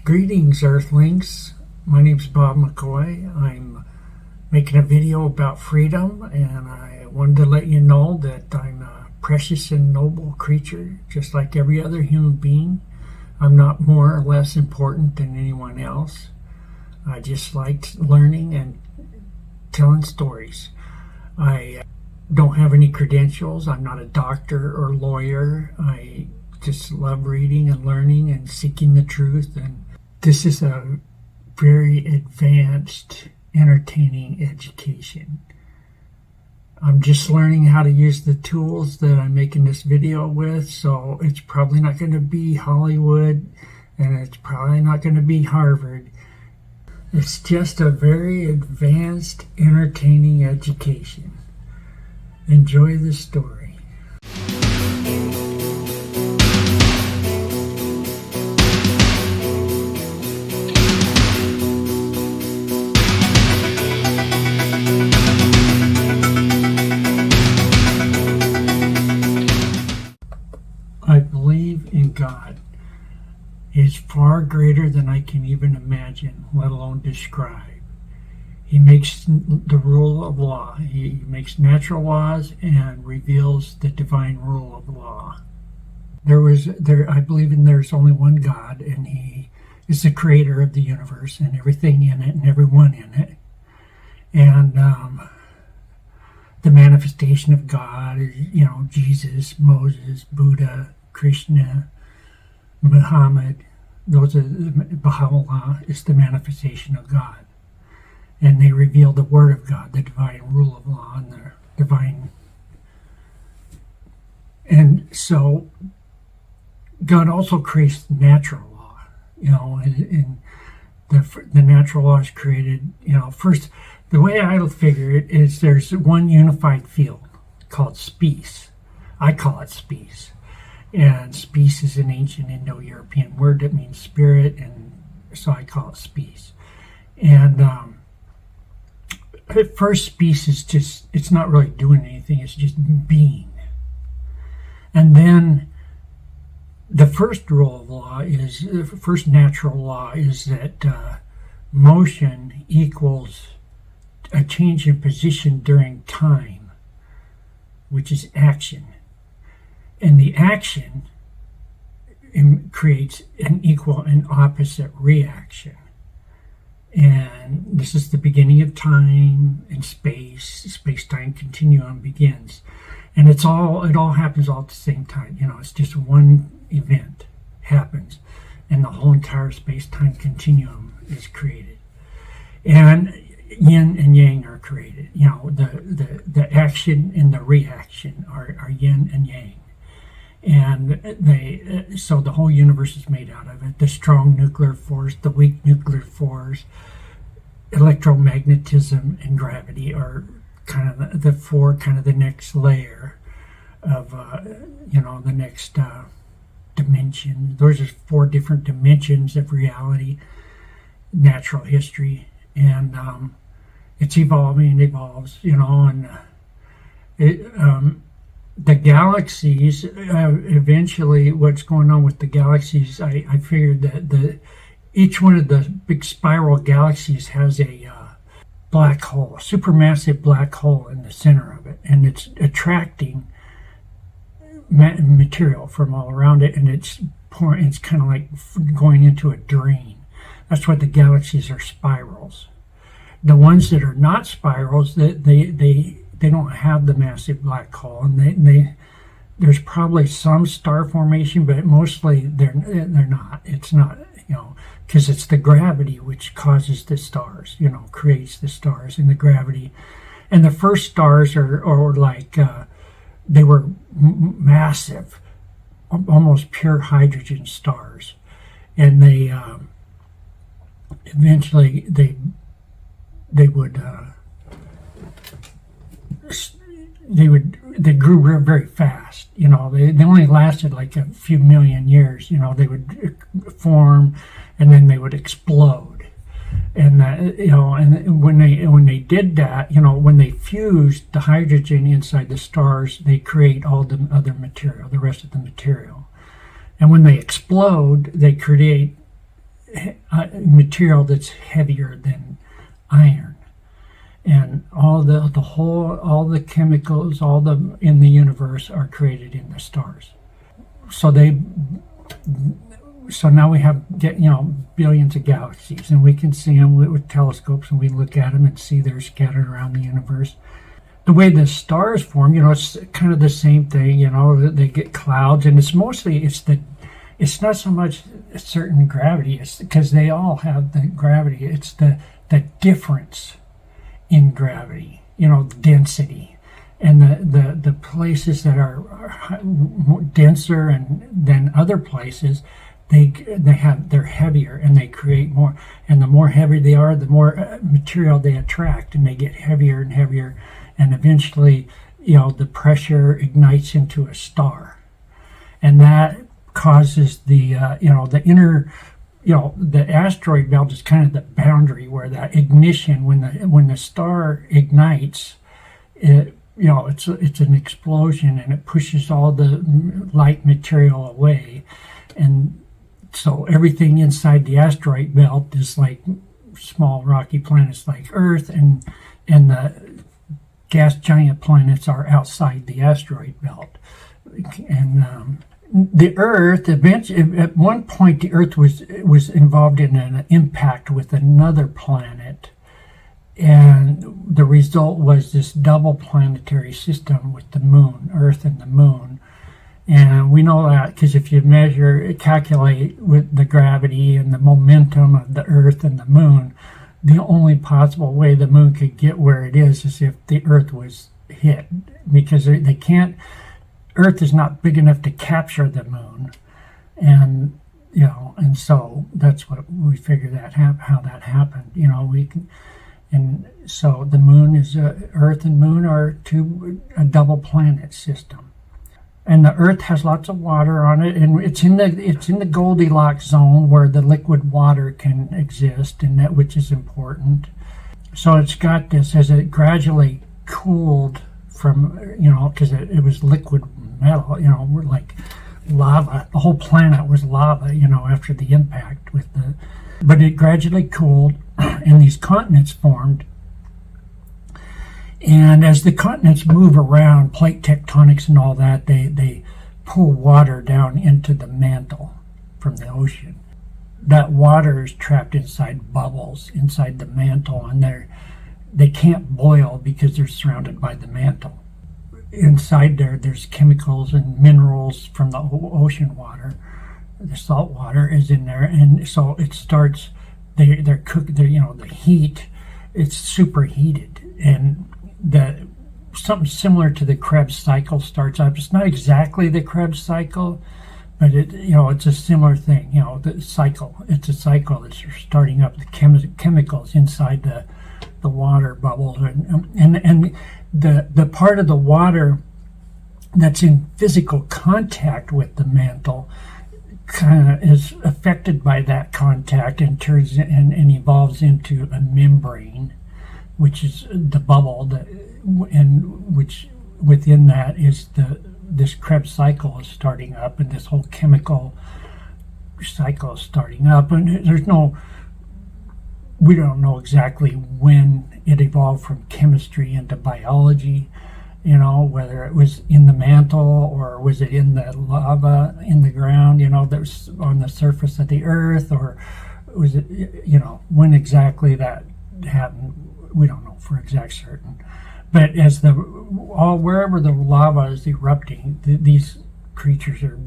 Greetings, Earthlings. My name's Bob McCoy. I'm making a video about freedom, and I wanted to let you know that I'm a precious and noble creature, just like every other human being. I'm not more or less important than anyone else. I just like learning and telling stories. I don't have any credentials. I'm not a doctor or lawyer. I just love reading and learning and seeking the truth, and this is a very advanced, entertaining education. I'm just learning how to use the tools that I'm making this video with, so it's probably not going to be Hollywood, and it's probably not going to be Harvard. It's just a very advanced, entertaining education. Enjoy the story. I believe in God. He is far greater than I can even imagine, let alone describe. He makes the rule of law. He makes natural laws and reveals the divine rule of law. I believe there's only one God, and He is the creator of the universe and everything in it and everyone in it. And the manifestation of God is, Jesus, Moses, Buddha, Krishna, Muhammad. Baha'u'llah is the manifestation of God. And they reveal the Word of God, the divine rule of law, and the divine. And so God also creates natural law, and the natural law is created, first. The way I figure it is there's one unified field called space. I call it space. And space is an ancient Indo-European word that means spirit, and so I call it space. And at first, space is just, it's not really doing anything, it's just being. And then the first rule of law is, the first natural law is that motion equals a change in position during time, which is action. And the action creates an equal and opposite reaction. And this is the beginning of time and space. Space-time continuum begins. And it all happens all at the same time. It's just one event happens, and the whole entire space-time continuum is created. And yin and yang are created. The action and the reaction are yin and yang. And so the whole universe is made out of it. The strong nuclear force, the weak nuclear force, electromagnetism, and gravity are kind of the next layer of, the next dimension. Those are 4 different dimensions of reality, natural history, and it's evolving and evolves, and the galaxies, eventually what's going on with the galaxies, I figured that each one of the big spiral galaxies has a black hole, a supermassive black hole in the center of it, and it's attracting material from all around it, and it's kind of like going into a drain. That's why the galaxies are spirals. The ones that are not spirals, they don't have the massive black hole, and there's probably some star formation, but mostly they're not. It's not, because it's the gravity which causes the stars, creates the stars, and the gravity. And the first stars are like, they were massive, almost pure hydrogen stars, and they eventually they grew very fast. They only lasted like a few million years. They would form, and then they would explode. And and when they did that, when they fused the hydrogen inside the stars, they create all the other material, the rest of the material. And when they explode, they create material that's heavier than iron, and all the chemicals, in the universe are created in the stars. So now we have billions of galaxies, and we can see them with telescopes, and we look at them and see they're scattered around the universe. The way the stars form, it's kind of the same thing. They get clouds, and it's not so much a certain gravity. It's because they all have the gravity. It's the difference in gravity, density, and the places that are denser than other places. They're heavier, and they create more. And the more heavy they are, the more material they attract, and they get heavier and heavier. And eventually, the pressure ignites into a star, and that causes the inner, the asteroid belt is kind of the boundary where that ignition, when the star ignites, it's an explosion, and it pushes all the light material away, and so everything inside the asteroid belt is like small rocky planets like Earth, and the gas giant planets are outside the asteroid belt. And the Earth, eventually, at one point, the Earth was involved in an impact with another planet, and the result was this double planetary system with the moon, Earth and the moon. And we know that because if you calculate with the gravity and the momentum of the Earth and the moon, the only possible way the moon could get where it is if the Earth was hit, because they can't. Earth is not big enough to capture the moon, and and so that's what we figure how that happened. And so the moon is Earth and moon are a double planet system. And the Earth has lots of water on it, and it's in the Goldilocks zone where the liquid water can exist, and which is important. So it's got this, as it gradually cooled from, because it was liquid metal, we're like lava. The whole planet was lava, after the impact but it gradually cooled, and these continents formed. And as the continents move around, plate tectonics and all that, they pull water down into the mantle from the ocean. That water is trapped inside bubbles inside the mantle, and they can't boil because they're surrounded by the mantle. Inside there's chemicals and minerals from the ocean water. The salt water is in there, and so it starts. They're cooked. The heat. It's superheated, and something similar to the Krebs cycle starts up. It's not exactly the Krebs cycle, but it's a similar thing. The cycle. It's a cycle that's starting up the chemicals inside the water bubbles, and the part of the water that's in physical contact with the mantle kind of is affected by that contact and turns and evolves into a membrane, which is the bubble and which within that is this Krebs cycle is starting up, and this whole chemical cycle is starting up, and we don't know exactly when it evolved from chemistry into biology, whether it was in the mantle or was it in the lava in the ground, that was on the surface of the Earth, or was it, when exactly that happened, we don't know for exact certain. But as wherever the lava is erupting, these creatures are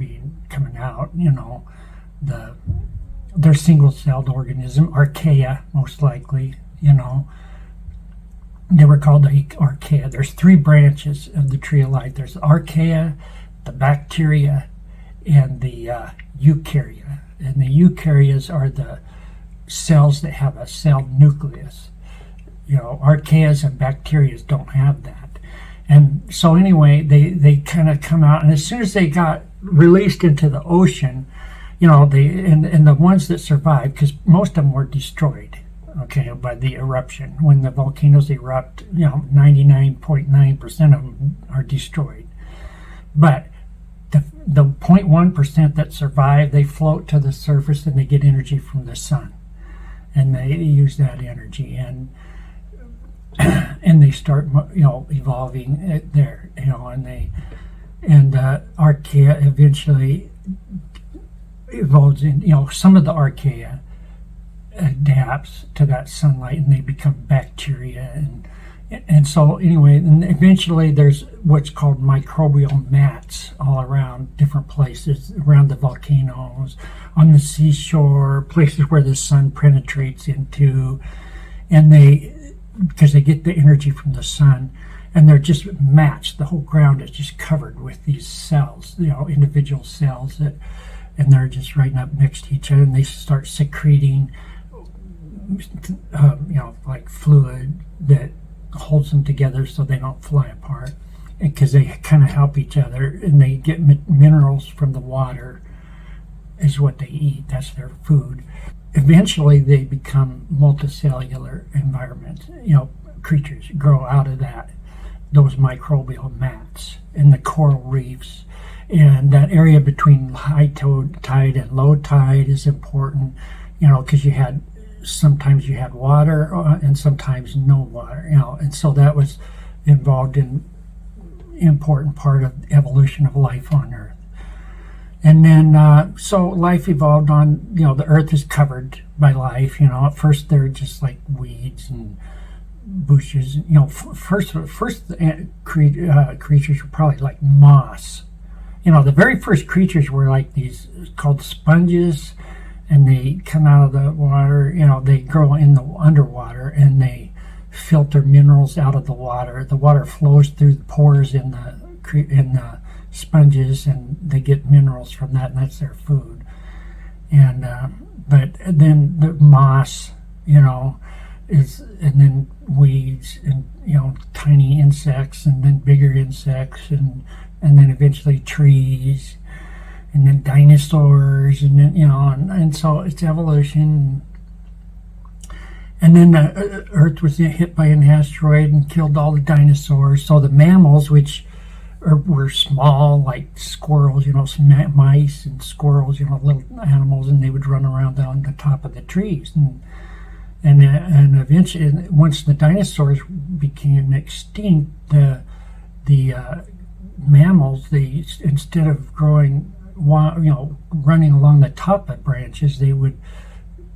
coming out, they're single-celled organism, archaea, most likely, They were called the archaea. There's 3 branches of the tree of life. There's the archaea, the bacteria, and the eukarya. And the eukaryas are the cells that have a cell nucleus. Archaeas and bacteria don't have that. And so anyway, they kind of come out, and as soon as they got released into the ocean, and the ones that survived, because most of them were destroyed, by the eruption. When the volcanoes erupt, 99.9% of them are destroyed. But the 0.1% that survive, they float to the surface and they get energy from the sun, and they use that energy, and they start evolving there, and archaea eventually evolves in, some of the archaea adapts to that sunlight and they become bacteria, and so anyway, and eventually there's what's called microbial mats all around different places, around the volcanoes, on the seashore, places where the sun penetrates into, and because they get the energy from the sun, and they're just matched. The whole ground is just covered with these cells, individual cells and they're just right up next to each other, and they start secreting, like fluid that holds them together so they don't fly apart, because they kind of help each other, and they get minerals from the water is what they eat. That's their food. Eventually they become multicellular environments. Creatures grow out of those microbial mats and the coral reefs, and that area between high tide and low tide is important, because sometimes you had water and sometimes no water, and so that was involved in important part of evolution of life on Earth. And then so life evolved on, the Earth is covered by life. At first they're just like weeds and bushes. First creatures were probably like moss. The very first creatures were like these called sponges, and they come out of the water. They grow in the underwater, and they filter minerals out of the water. The water flows through the pores in the sponges, and they get minerals from that, and that's their food. And but then the moss, is, and then weeds, and tiny insects, and then bigger insects, and then eventually trees, and then dinosaurs, and then and so it's evolution. And then the Earth was hit by an asteroid and killed all the dinosaurs. So the mammals, which were small, like squirrels, some mice and squirrels, little animals, and they would run around on the top of the trees. And eventually, once the dinosaurs became extinct, the mammals, instead of growing, running along the top of branches, they would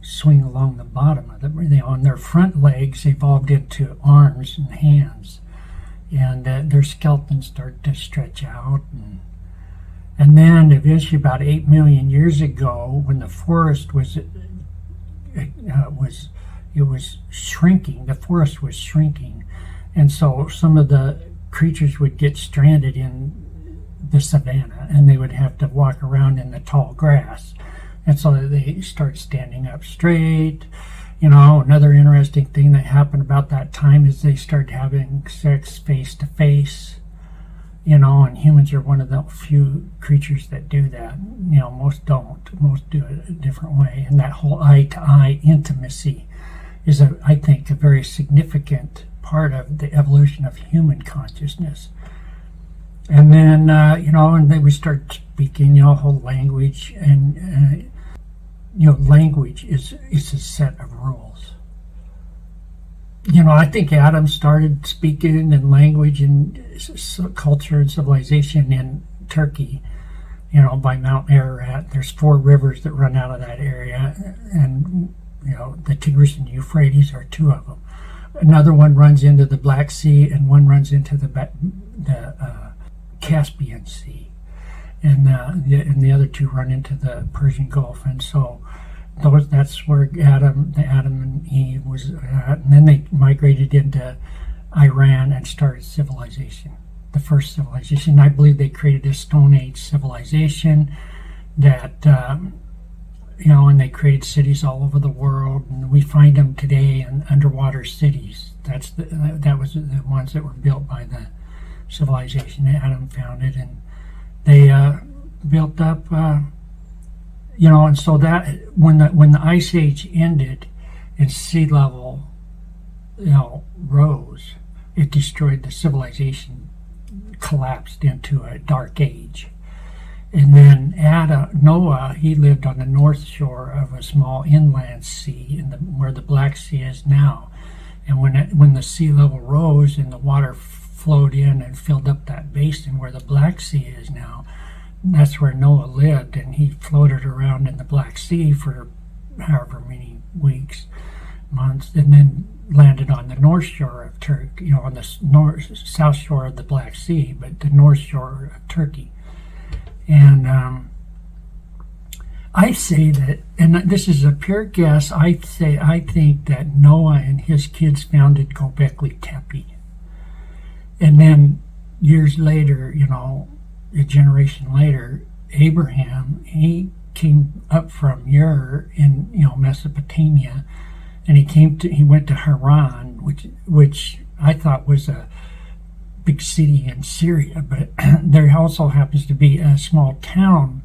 swing along the bottom of them. On their front legs evolved into arms and hands, and their skeletons start to stretch out, and then eventually, about 8 million years ago, when the forest was shrinking, the forest was shrinking, and so some of the creatures would get stranded in the savanna, and they would have to walk around in the tall grass. And so they start standing up straight. Another interesting thing that happened about that time is they started having sex face to face, and humans are one of the few creatures that do that. Most don't. Most do it a different way. And that whole eye-to-eye intimacy is, I think, a very significant part of the evolution of human consciousness. And then, and then we start speaking, whole language, and language is a set of rules. I think Adam started speaking in language and culture and civilization in Turkey, by Mount Ararat. There's 4 rivers that run out of that area, and the Tigris and Euphrates are 2 of them. Another one runs into the Black Sea, and one runs into the Caspian Sea, and the other 2 run into the Persian Gulf. And so that's where Adam and Eve was at. And then they migrated into Iran and started civilization, the first civilization. I believe they created a Stone Age civilization that and they created cities all over the world, and we find them today in underwater cities. That was the ones that were built by the civilization that Adam founded, and they built up, and so that when the Ice Age ended and sea level, rose, it destroyed the civilization, collapsed into a dark age, And then Noah, he lived on the north shore of a small inland sea where the Black Sea is now. And when the sea level rose and the water flowed in and filled up that basin where the Black Sea is now, that's where Noah lived, and he floated around in the Black Sea for however many weeks, months, and then landed on the north shore of Turkey, on the south shore of the Black Sea, but the north shore of Turkey. And I say that, and this is a pure guess, I think that Noah and his kids founded Göbekli Tepe. And then years later, a generation later, Abraham, he came up from Ur in Mesopotamia, and he went to Haran, which I thought was a big city in Syria, but there also happens to be a small town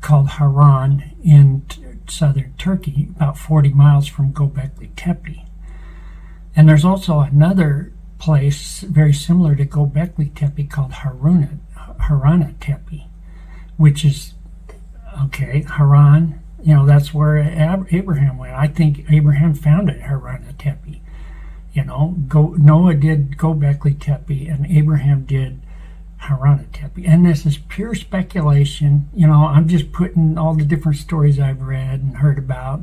called Haran in southern Turkey, about 40 miles from Göbekli Tepe. And there's also another place very similar to Göbekli Tepe called Harana Tepe, which is, Haran, that's where Abraham went. I think Abraham founded Harana Tepe. Noah did Göbekli Tepe and Abraham did Harana Tepe. And this is pure speculation. I'm just putting all the different stories I've read and heard about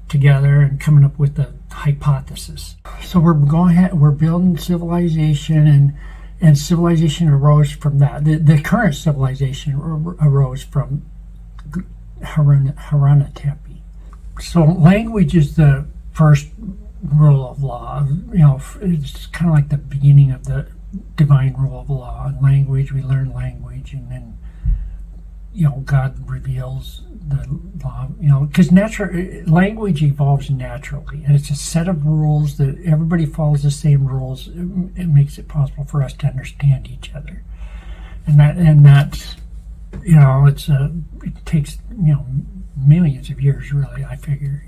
together and coming up with a hypothesis. So we're building civilization, and civilization arose from that. The current civilization arose from Harana Tepe. So language is the first rule of law. It's kind of like the beginning of the divine rule of law. In language, we learn language, and then God reveals the law. Because language evolves naturally, and it's a set of rules that everybody follows the same rules. It makes it possible for us to understand each other, and that's it takes millions of years, really. I figure,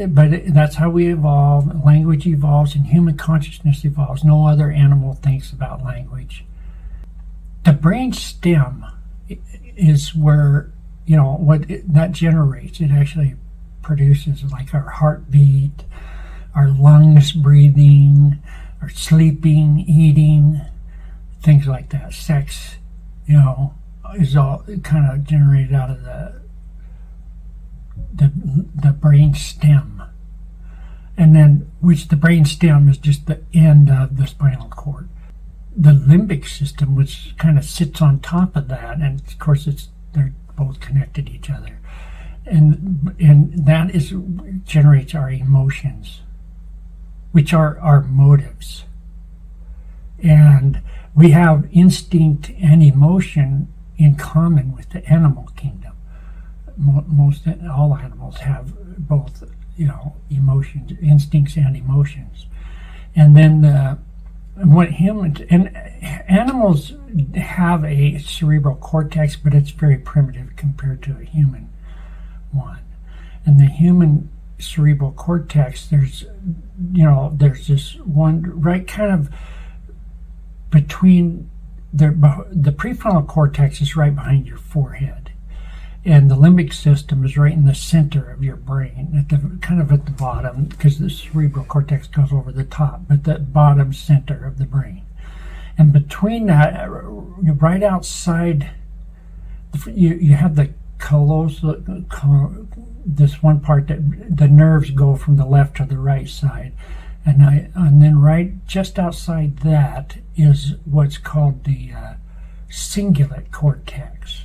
but that's how we evolve. Language evolves, and human consciousness evolves. No other animal thinks about language. The brain stem is where that generates. It actually produces like our heartbeat, our lungs breathing, our sleeping, eating, things like that. Sex, is all kind of generated out of the brain stem, and then the brain stem is just the end of the spinal cord. The limbic system, which kind of sits on top of that, and of course they're both connected to each other, and that generates our emotions, which are our motives. And we have instinct and emotion in common with the animal kingdom. All animals have both, emotions, instincts and emotions. And then animals have a cerebral cortex, but it's very primitive compared to a human one. And the human cerebral cortex, there's this one right kind of between the prefrontal cortex is right behind your forehead, and the limbic system is right in the center of your brain, kind of at the bottom, because the cerebral cortex goes over the top, but the bottom center of the brain. And between that, right outside, you have the callosal, this one part that the nerves go from the left to the right side. And then right just outside that is what's called the cingulate cortex.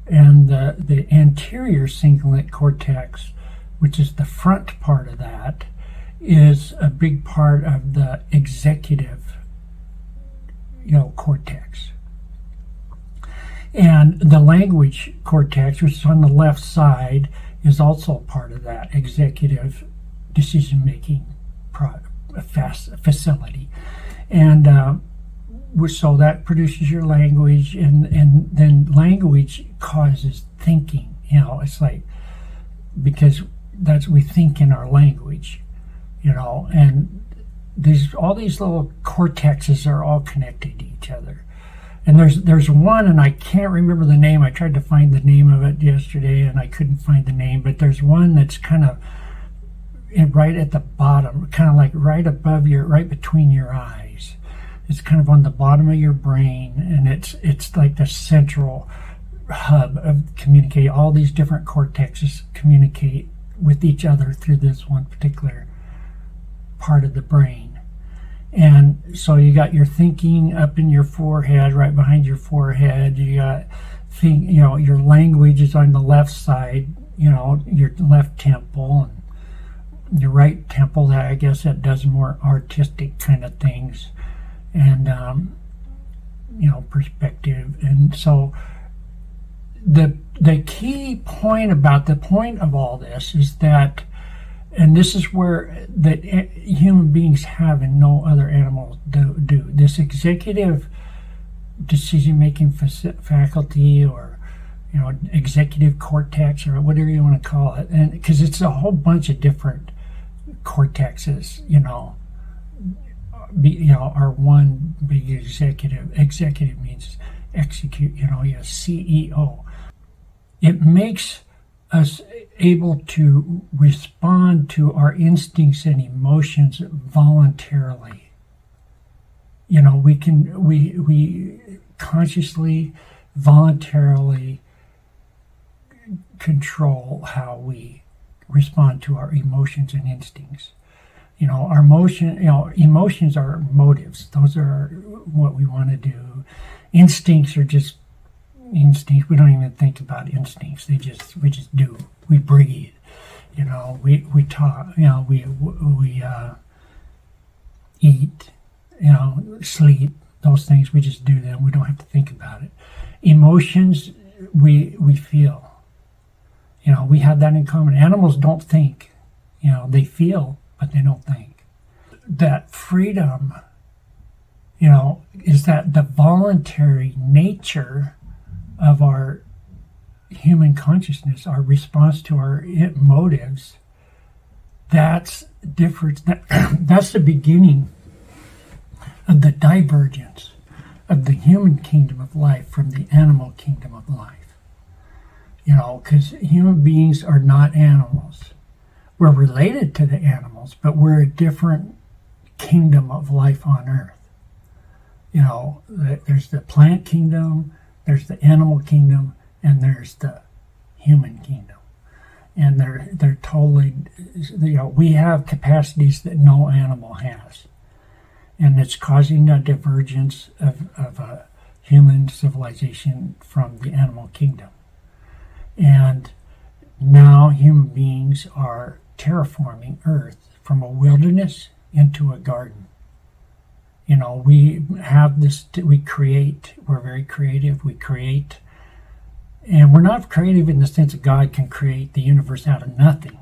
And the anterior cingulate cortex, which is the front part of that, is a big part of the executive cortex. And the language cortex, which is on the left side, is also part of that executive decision-making facility. And so that produces your language, and then language causes thinking. It's like, because we think in our language, and all these little cortexes are all connected to each other. And there's one, and I can't remember the name. I tried to find the name of it yesterday, and I couldn't find the name. But there's one that's kind of right at the bottom, kind of like right above right between your eyes. It's kind of on the bottom of your brain, and it's like the central hub of communicating. All these different cortexes communicate with each other through this one particular part of the brain. And so you got your thinking up in your forehead, right behind your forehead. You got your language is on the left side, your left temple, and your right temple. That, I guess, that does more artistic kind of things, and perspective. And so the key point about the point of all this is that. And this is where that human beings have and no other animals do. This executive decision-making faculty, or executive cortex, or whatever you want to call it, and because it's a whole bunch of different cortexes, are one big executive. Executive means execute. CEO. It makes us able to respond to our instincts and emotions voluntarily. We consciously, voluntarily control how we respond to our emotions and instincts. Emotions are motives. Those are what we want to do. Instincts are just instincts. We don't even think about instincts. We just do. We breathe. We talk. We eat. Sleep. Those things, we just do them. We don't have to think about it. Emotions, we feel. We have that in common. Animals don't think. They feel, but they don't think. That freedom, is that the voluntary nature of our human consciousness, our response to our motives. That's different. That's the beginning of the divergence of the human kingdom of life from the animal kingdom of life. Because human beings are not animals. We're related to the animals, but we're a different kingdom of life on earth. There's the plant kingdom, there's the animal kingdom, and there's the human kingdom. And they're totally, we have capacities that no animal has. And it's causing a divergence of a human civilization from the animal kingdom. And now human beings are terraforming Earth from a wilderness into a garden. We have this, we create, we're very creative, we create. And we're not creative in the sense that God can create the universe out of nothing.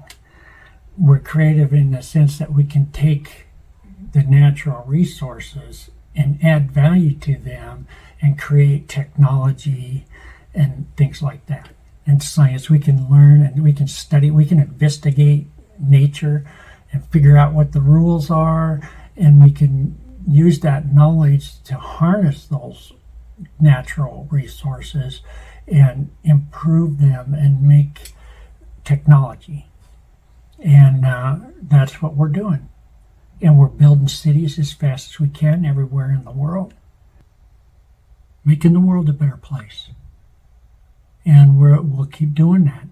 We're creative in the sense that we can take the natural resources and add value to them and create technology and things like that. And science, we can learn and we can study, we can investigate nature and figure out what the rules are, and we can use that knowledge to harness those natural resources and improve them and make technology. And that's what we're doing. And we're building cities as fast as we can everywhere in the world, making the world a better place. And we'll keep doing that.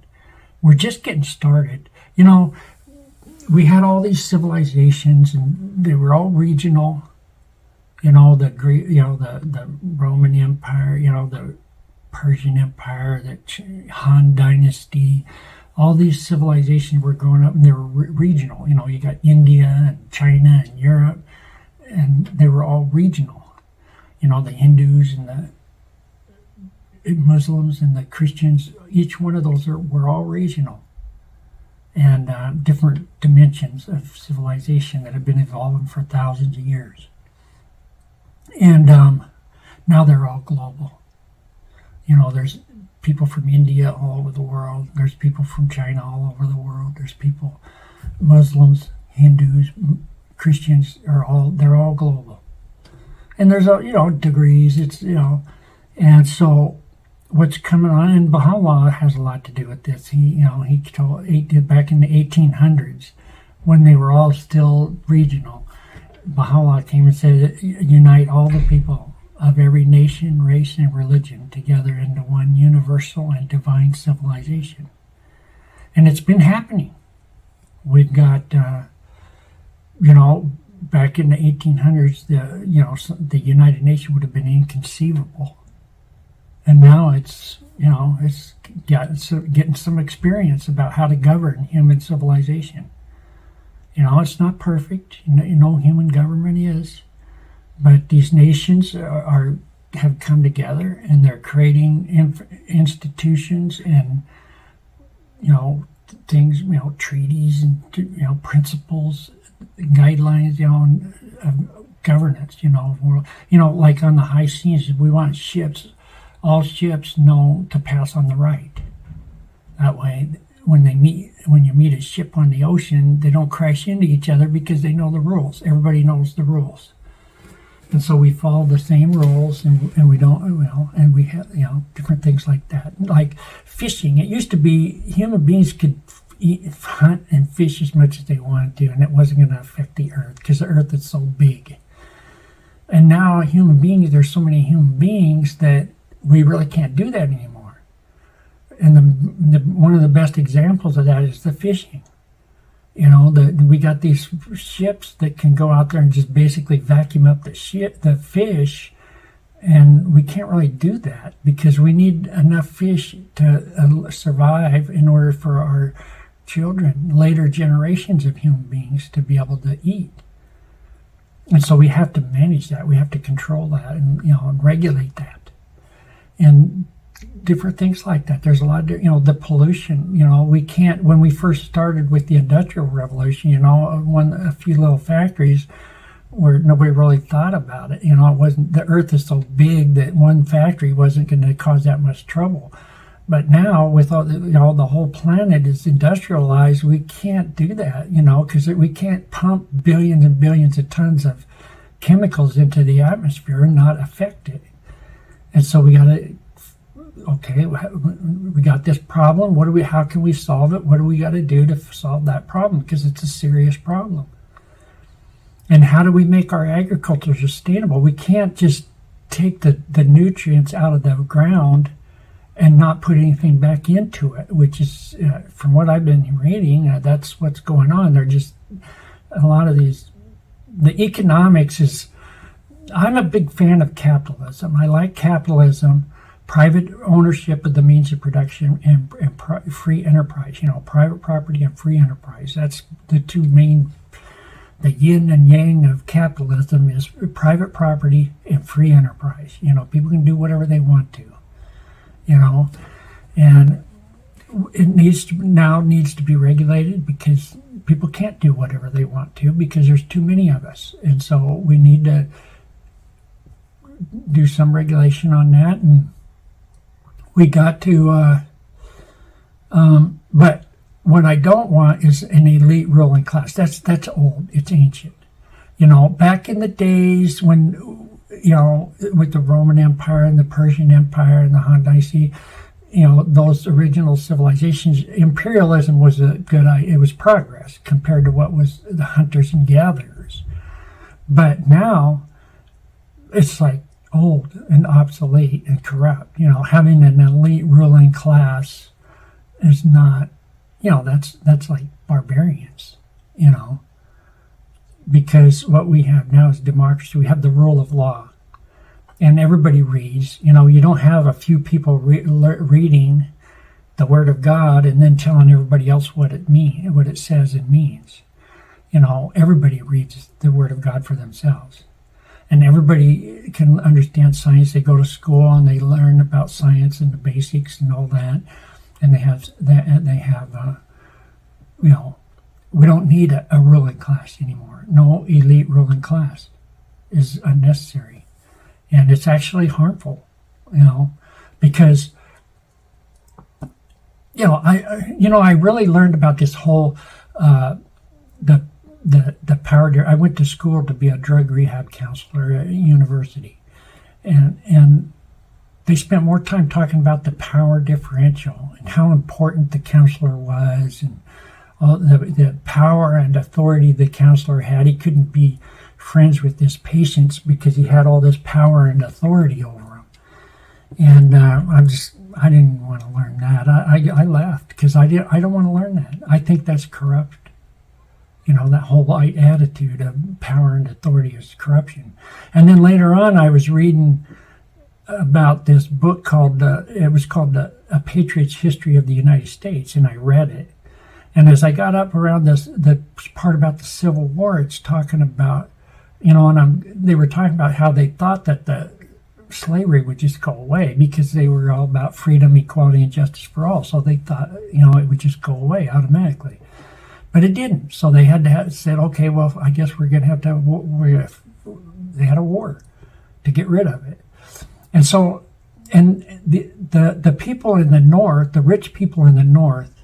We're just getting started. We had all these civilizations, and they were all regional. The Greek, the Roman Empire, the Persian Empire, the Han Dynasty. All these civilizations were growing up, and they were regional. You got India and China and Europe, and they were all regional. The Hindus and the Muslims and the Christians, each one of those were all regional, and different dimensions of civilization that have been evolving for thousands of years. And now they're all global. There's people from India all over the world. There's people from China all over the world. There's people, Muslims, Hindus, Christians they're all global. And there's degrees. It's And so what's coming on, and Baha'u'llah has a lot to do with this. He did back in the 1800s when they were all still regional. Baha'u'llah came and said, unite all the people of every nation, race, and religion together into one universal and divine civilization. And it's been happening. We've got, back in the 1800s, the United Nations would have been inconceivable. And now it's getting some experience about how to govern human civilization. It's not perfect. Human government is. But these nations have come together, and they're creating institutions and, things, treaties and, principles, guidelines, of governance, like on the high seas, we want all ships know to pass on the right. That way, when you meet a ship on the ocean, they don't crash into each other because they know the rules. Everybody knows the rules. And so we follow the same rules, and we don't, and we have, different things like that. Like fishing. It used to be human beings could hunt and fish as much as they wanted to, and it wasn't going to affect the earth because the earth is so big. And now there's so many human beings that we really can't do that anymore. And one of the best examples of that is the fishing. We got these ships that can go out there and just basically vacuum up the fish, and we can't really do that because we need enough fish to survive in order for our children, later generations of human beings, to be able to eat. And so we have to manage that. We have to control that and regulate that. And different things like that. There's a lot of, the pollution, we can't, when we first started with the Industrial Revolution, a few little factories where nobody really thought about it. It wasn't, the earth is so big that one factory wasn't going to cause that much trouble. But now with all the whole planet is industrialized, we can't do that, because we can't pump billions and billions of tons of chemicals into the atmosphere and not affect it. And so we got to, we got this problem. How can we solve it? What do we got to do to solve that problem? Because it's a serious problem. And how do we make our agriculture sustainable? We can't just take the nutrients out of the ground and not put anything back into it, which is, from what I've been reading, that's what's going on. They're just, a lot of these, the economics is, I'm a big fan of capitalism. I like capitalism, private ownership of the means of production, and free enterprise, private property and free enterprise. That's the two main, the yin and yang of capitalism is private property and free enterprise. People can do whatever they want to. And it needs to be regulated because people can't do whatever they want to because there's too many of us. And so we need to do some regulation on that. And we got to, but what I don't want is an elite ruling class. That's old. It's ancient. Back in the days when, with the Roman Empire and the Persian Empire and the Han Dynasty, those original civilizations, imperialism was a good idea. It was progress compared to what was the hunters and gatherers. But now it's like old and obsolete and corrupt. Having an elite ruling class is not, that's like barbarians, because what we have now is democracy. We have the rule of law, and everybody reads. You don't have a few people reading the Word of God and then telling everybody else what it says and means. Everybody reads the Word of God for themselves, and everybody can understand science. They go to school and they learn about science and the basics and all that, and they have we don't need a ruling class anymore. No elite ruling class is unnecessary. And it's actually harmful, because, I really learned about this whole, the power. I went to school to be a drug rehab counselor at a university. And they spent more time talking about the power differential and how important the counselor was, and all the power and authority the counselor had. He couldn't be friends with his patients because he had all this power and authority over them. And I didn't want to learn that. I left because I don't want to learn that. I think that's corrupt. That whole attitude of power and authority is corruption. And then later on, I was reading about this book called A Patriot's History of the United States, and I read it. And as I got up around the part about the Civil War, it's talking about, they were talking about how they thought that the slavery would just go away because they were all about freedom, equality, and justice for all. So they thought, it would just go away automatically. But it didn't. So they had to said, okay, well, I guess we're going to have to they had a war to get rid of it. And so, and the people in the North, the rich people in the North,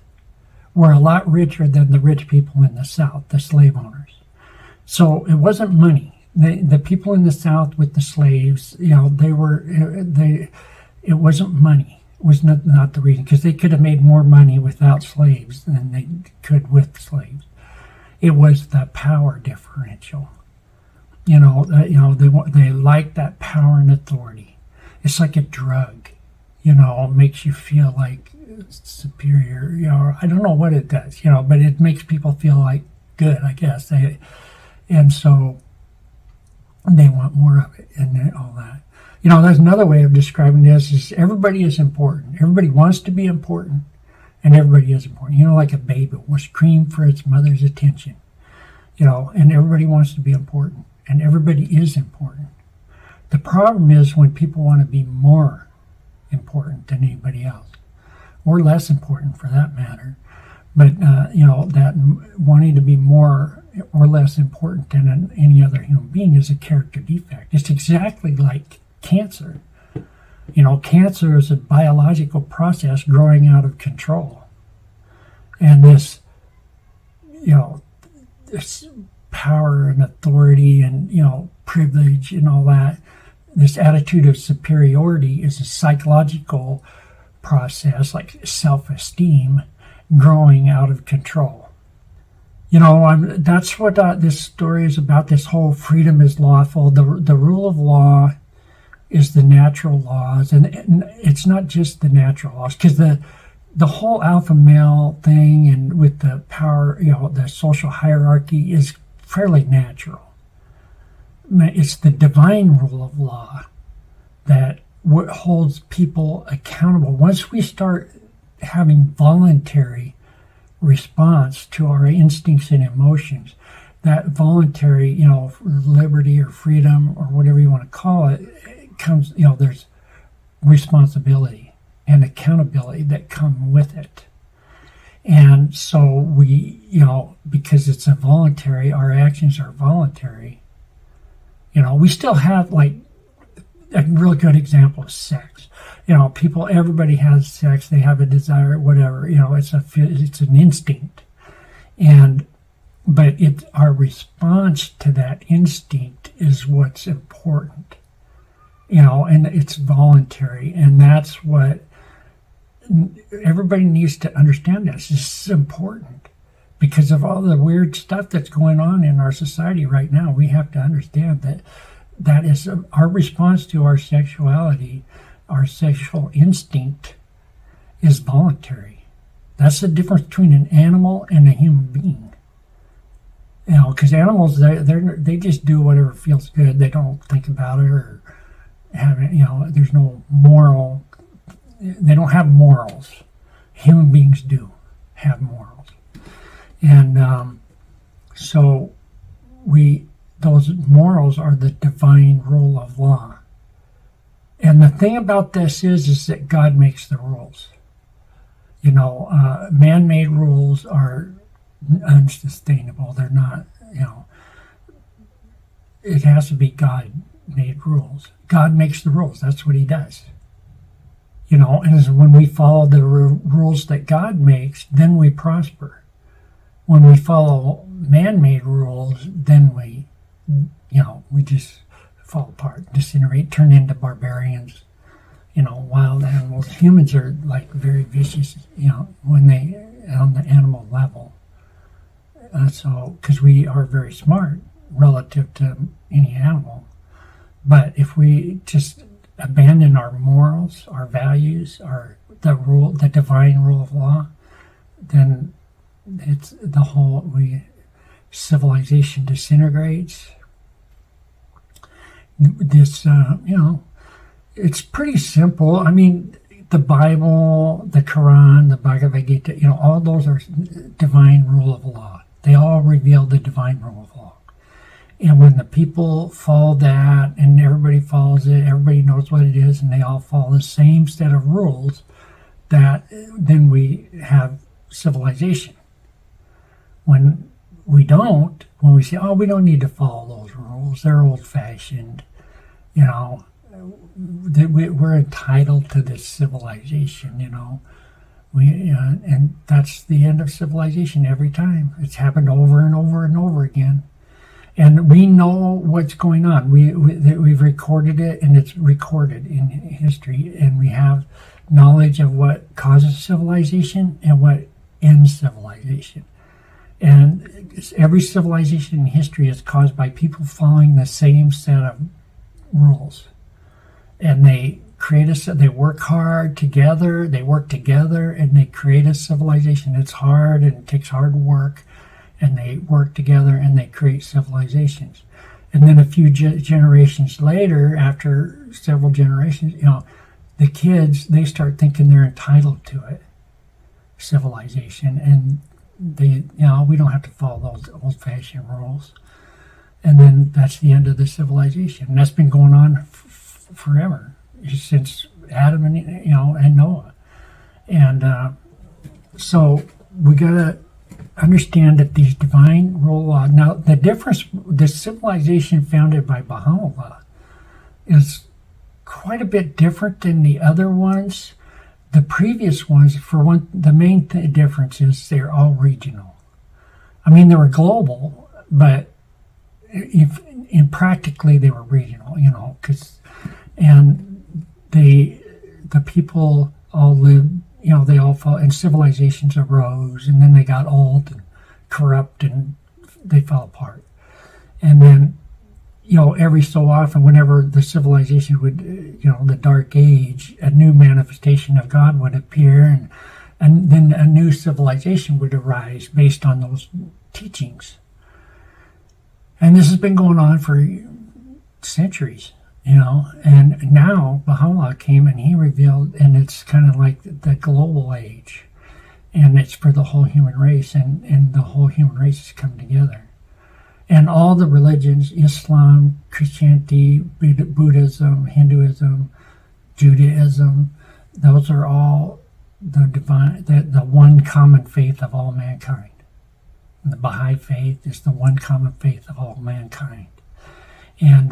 were a lot richer than the rich people in the South, the slave owners. So it wasn't money. The people in the South with the slaves, it wasn't money. It was not the reason, because they could have made more money without slaves than they could with slaves. It was the power differential. They like that power and authority. It's like a drug. It makes you feel like superior. I don't know what it does. But it makes people feel like good, I guess. And so they want more of it and all that. There's another way of describing this is everybody is important. Everybody wants to be important, and everybody is important. Like a baby will scream for its mother's attention, and everybody wants to be important, and everybody is important. The problem is when people want to be more important than anybody else, or less important for that matter. But, that wanting to be more or less important than any other human being is a character defect. It's exactly like cancer. Cancer is a biological process growing out of control. And this power and authority and, privilege and all that, this attitude of superiority is a psychological process, like self-esteem, growing out of control. That's what this story is about, this whole freedom is lawful. The rule of law is the natural laws, and it's not just the natural laws, because the whole alpha male thing and with the power, the social hierarchy is fairly natural. It's the divine rule of law that holds people accountable. Once we start having voluntary response to our instincts and emotions, that voluntary, liberty or freedom or whatever you want to call it, comes, there's responsibility and accountability that come with it. And so we, because it's involuntary, our actions are voluntary. We still have, like, a real good example of sex. Everybody has sex, they have a desire, whatever, it's an instinct. But our response to that instinct is what's important. And it's voluntary, and that's what everybody needs to understand. This is important because of all the weird stuff that's going on in our society right now. We have to understand that is our response to our sexuality, our sexual instinct is voluntary. That's the difference between an animal and a human being. Because animals, they just do whatever feels good. They don't think about it or have it. There's no moral. They don't have morals. Human beings do have morals, and so those morals are the divine rule of law. And the thing about this is that God makes the rules. Man-made rules are unsustainable. They're not, it has to be God-made rules. God makes the rules. That's what he does. And when we follow the rules that God makes, then we prosper. When we follow man-made rules, then we just fall apart, disintegrate, turn into barbarians, wild animals. Humans are like very vicious, when they on the animal level. So, because we are very smart relative to any animal, but if we just abandon our morals, our values, the divine rule of law, then it's the whole civilization disintegrates. This, it's pretty simple. I mean, the Bible, the Quran, the Bhagavad Gita, all those are divine rule of law. They all reveal the divine rule of law. And when the people follow that, and everybody follows it, everybody knows what it is, and they all follow the same set of rules, then we have civilization. When we don't, when we say, we don't need to follow those rules, they're old-fashioned, we're entitled to this civilization, and that's the end of civilization every time. It's happened over and over and over again. And we know what's going on. We've recorded it, and it's recorded in history, and we have knowledge of what causes civilization and what ends civilization. And every civilization in history is caused by people following the same set of rules. And they work hard together, they work together, and they create a civilization. It's hard, and it takes hard work, and they work together, and they create civilizations. And then a few generations later, after several generations, the kids, they start thinking they're entitled to it, civilization, and we don't have to follow those old-fashioned rules. And then that's the end of the civilization. And that's been going on forever, since Adam and Noah. And so we got to understand that these divine rule of law. Now, the civilization founded by Baha'u'llah is quite a bit different than the other ones. The previous ones, for one, the main difference is they're all regional. I mean, they were global, but practically they were regional, and the people all lived, they all fell, and civilizations arose, and then they got old and corrupt, and they fell apart. And then, every so often, whenever the civilization would, the Dark Age, a new manifestation of God would appear, and then a new civilization would arise based on those teachings. And this has been going on for centuries, and now Baha'u'llah came and he revealed, and it's kind of like the global age, and it's for the whole human race, and the whole human race has come together. And all the religions, Islam, Christianity, Buddhism, Hinduism, Judaism, those are all the one common faith of all mankind. And the Baha'i faith is the one common faith of all mankind. And,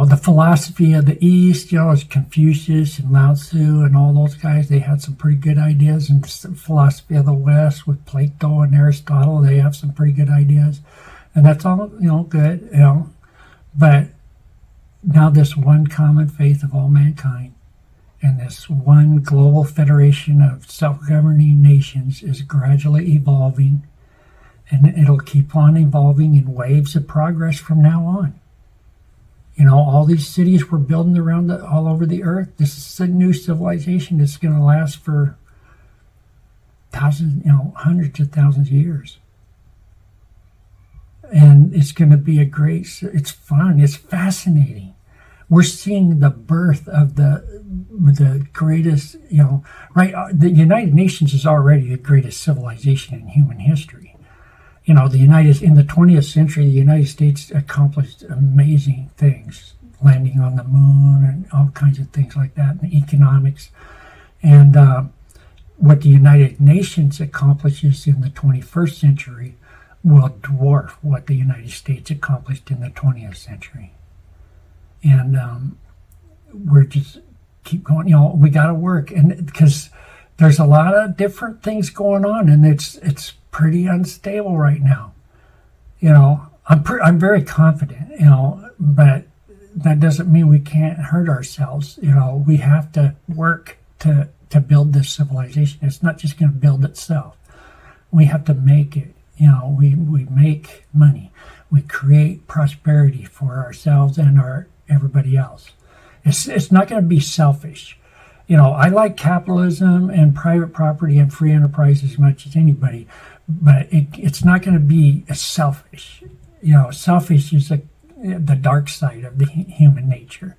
the philosophy of the East, is Confucius and Lao Tzu and all those guys. They had some pretty good ideas. And the philosophy of the West with Plato and Aristotle, they have some pretty good ideas. And that's all, good, But now this one common faith of all mankind and this one global federation of self-governing nations is gradually evolving, and it'll keep on evolving in waves of progress from now on. All these cities we're building around all over the earth, this is a new civilization that's going to last for thousands, hundreds of thousands of years. And it's going to be it's fun, it's fascinating. We're seeing the birth of the greatest, right? The United Nations is already the greatest civilization in human history. In the 20th century, the United States accomplished amazing things, landing on the moon and all kinds of things like that, and economics. And what the United Nations accomplishes in the 21st century will dwarf what the United States accomplished in the 20th century. And we're just keep going. We got to work, and because there's a lot of different things going on, and it's pretty unstable right now. I'm very confident. But that doesn't mean we can't hurt ourselves. We have to work to build this civilization. It's not just going to build itself. We have to make it. We make money. We create prosperity for ourselves and everybody else. It's not going to be selfish. I like capitalism and private property and free enterprise as much as anybody, but it's not going to be selfish. Selfish is the dark side of the human nature,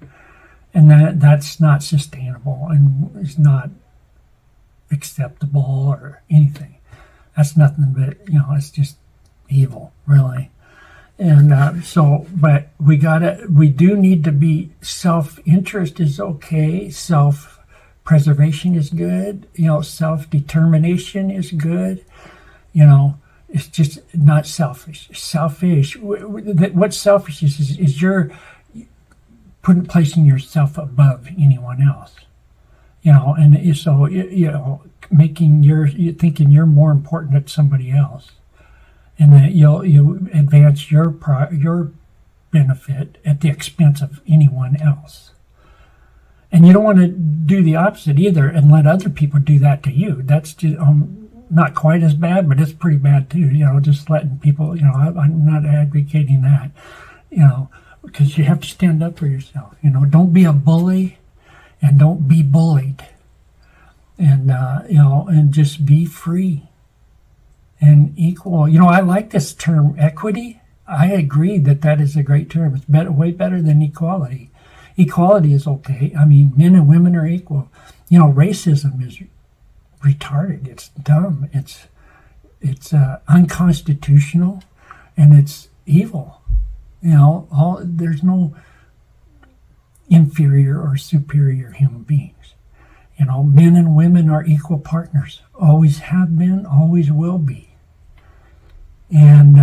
and that's not sustainable and is not acceptable or anything. That's nothing but it's just evil, really. And but we do need to be, self-interest is okay, self-preservation is good, self-determination is good, it's just not selfish. What's selfish is you're placing yourself above anyone else, and so you're thinking you're more important than somebody else, and that you advance your benefit at the expense of anyone else. And you don't want to do the opposite either and let other people do that to you. That's just, not quite as bad, but it's pretty bad too. Just letting people, I'm not advocating that, because you have to stand up for yourself. Don't be a bully and don't be bullied. And, and just be free and equal. I like this term equity. I agree that is a great term. It's way better than equality. Equality is okay. I mean, men and women are equal. Racism is retarded. It's dumb. It's unconstitutional, and it's evil. There's no inferior or superior human beings. Men and women are equal partners. Always have been, always will be. And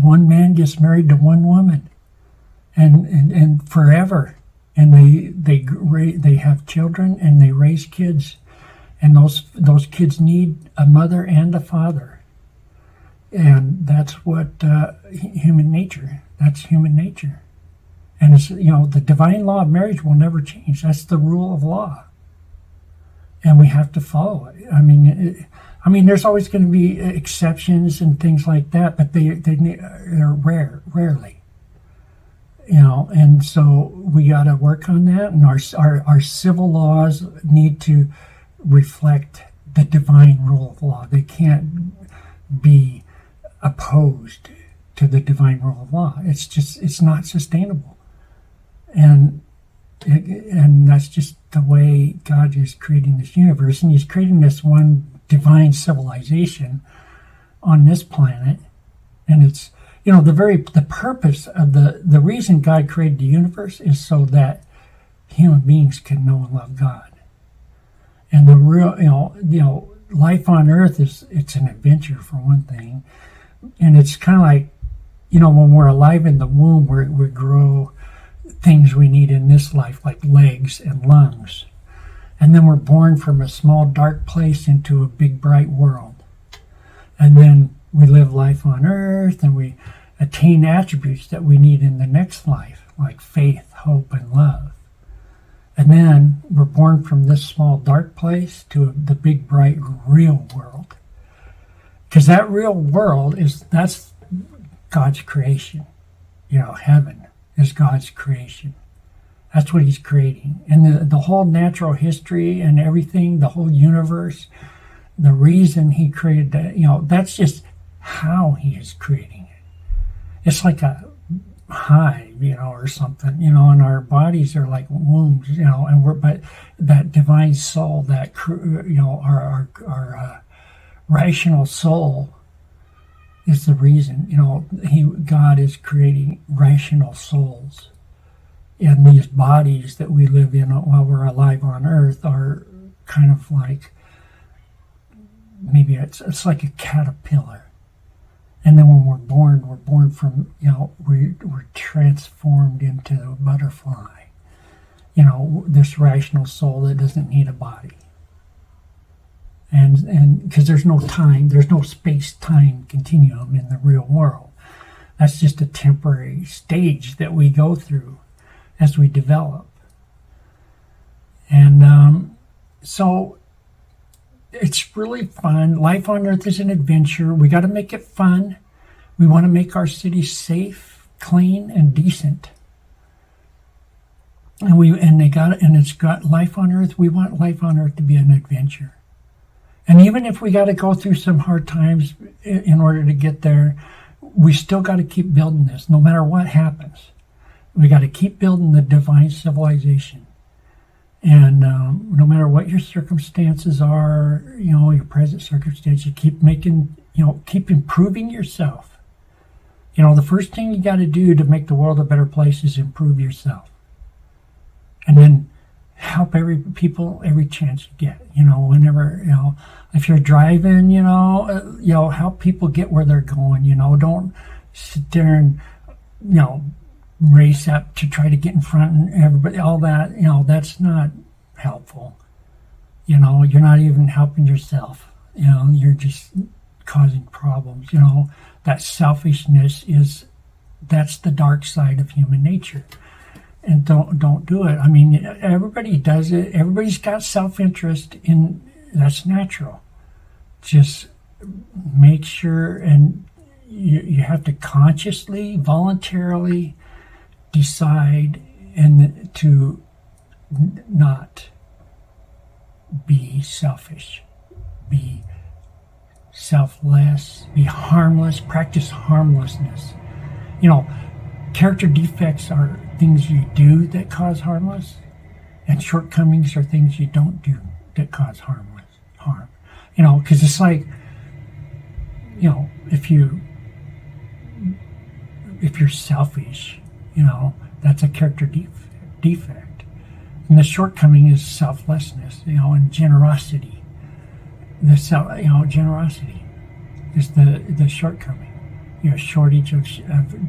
one man gets married to one woman, and forever. And they have children and they raise kids, and those kids need a mother and a father. And that's what human nature. That's human nature. And it's, the divine law of marriage will never change. That's the rule of law, and we have to follow it. I mean, there's always going to be exceptions and things like that, but they're rarely. And so we got to work on that, and our civil laws need to reflect the divine rule of law. They can't be opposed to the divine rule of law. It's not sustainable. And that's just the way God is creating this universe, and he's creating this one divine civilization on this planet. And it's, the purpose of the reason God created the universe is so that human beings can know and love God. And the real, life on earth it's an adventure for one thing. And it's kind of like, when we're alive in the womb, we grow things we need in this life, like legs and lungs. And then we're born from a small dark place into a big bright world. And then we live life on earth, and we attain attributes that we need in the next life, like faith, hope, and love. And then we're born from this small dark place to the big bright real world. Because that real world that's God's creation. Heaven is God's creation. That's what he's creating. And the whole natural history and everything, the whole universe, the reason he created that, that's just how he is creating it. It's like a hive, or something, and our bodies are like wombs, but that divine soul, that, our rational soul is the reason, God is creating rational souls. And these bodies that we live in while we're alive on earth are kind of like, maybe it's like a caterpillar. And then when we're born from, we're transformed into a butterfly. This rational soul that doesn't need a body. And because there's no time, there's no space-time continuum in the real world. That's just a temporary stage that we go through as we develop. And so it's really fun. Life on Earth is an adventure. We got to make it fun. We want to make our city safe, clean, and decent. And it's got life on Earth. We want life on Earth to be an adventure. And even if we got to go through some hard times in order to get there, we still got to keep building this, no matter what happens. We got to keep building the divine civilization. And no matter what your circumstances are, your present circumstances, keep improving yourself. The first thing you got to do to make the world a better place is improve yourself. And then help every chance you get. Whenever, if you're driving, help people get where they're going. Don't sit there and, race up to try to get in front and everybody, all that, that's not helpful. You're not even helping yourself. You're just causing problems. That selfishness that's the dark side of human nature. And don't do it. I mean, everybody does it. Everybody's got self-interest that's natural. Just make sure, and you have to consciously, voluntarily decide and to not be selfish, be selfless, be harmless, practice harmlessness. Character defects are things you do that cause harmless, and shortcomings are things you don't do that cause harm. Because it's like, if you're selfish, that's a character defect. And the shortcoming is selflessness, and generosity. Generosity is the shortcoming. Shortage of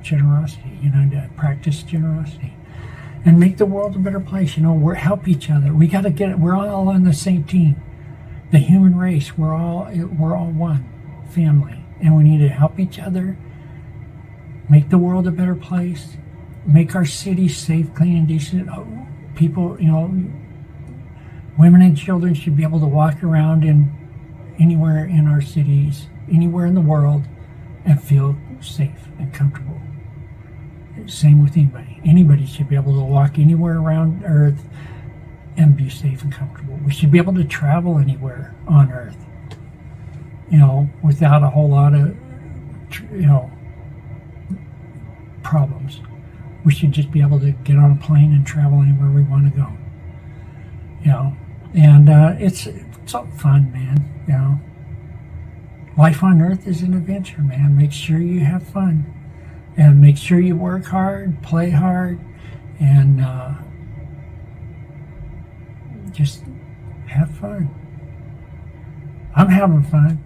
generosity, to practice generosity and make the world a better place. We're help each other. We got to get it. We're all on the same team. The human race, we're all one family, and we need to help each other, make the world a better place, make our city safe, clean, and decent. People, women and children should be able to walk around anywhere in our cities, anywhere in the world, and feel safe and comfortable. Same with anybody. Anybody should be able to walk anywhere around Earth and be safe and comfortable. We should be able to travel anywhere on Earth, without a whole lot of, problems. We should just be able to get on a plane and travel anywhere we want to go. And it's all fun, man. Life on Earth is an adventure, man. Make sure you have fun, and make sure you work hard, play hard, and just have fun. I'm having fun.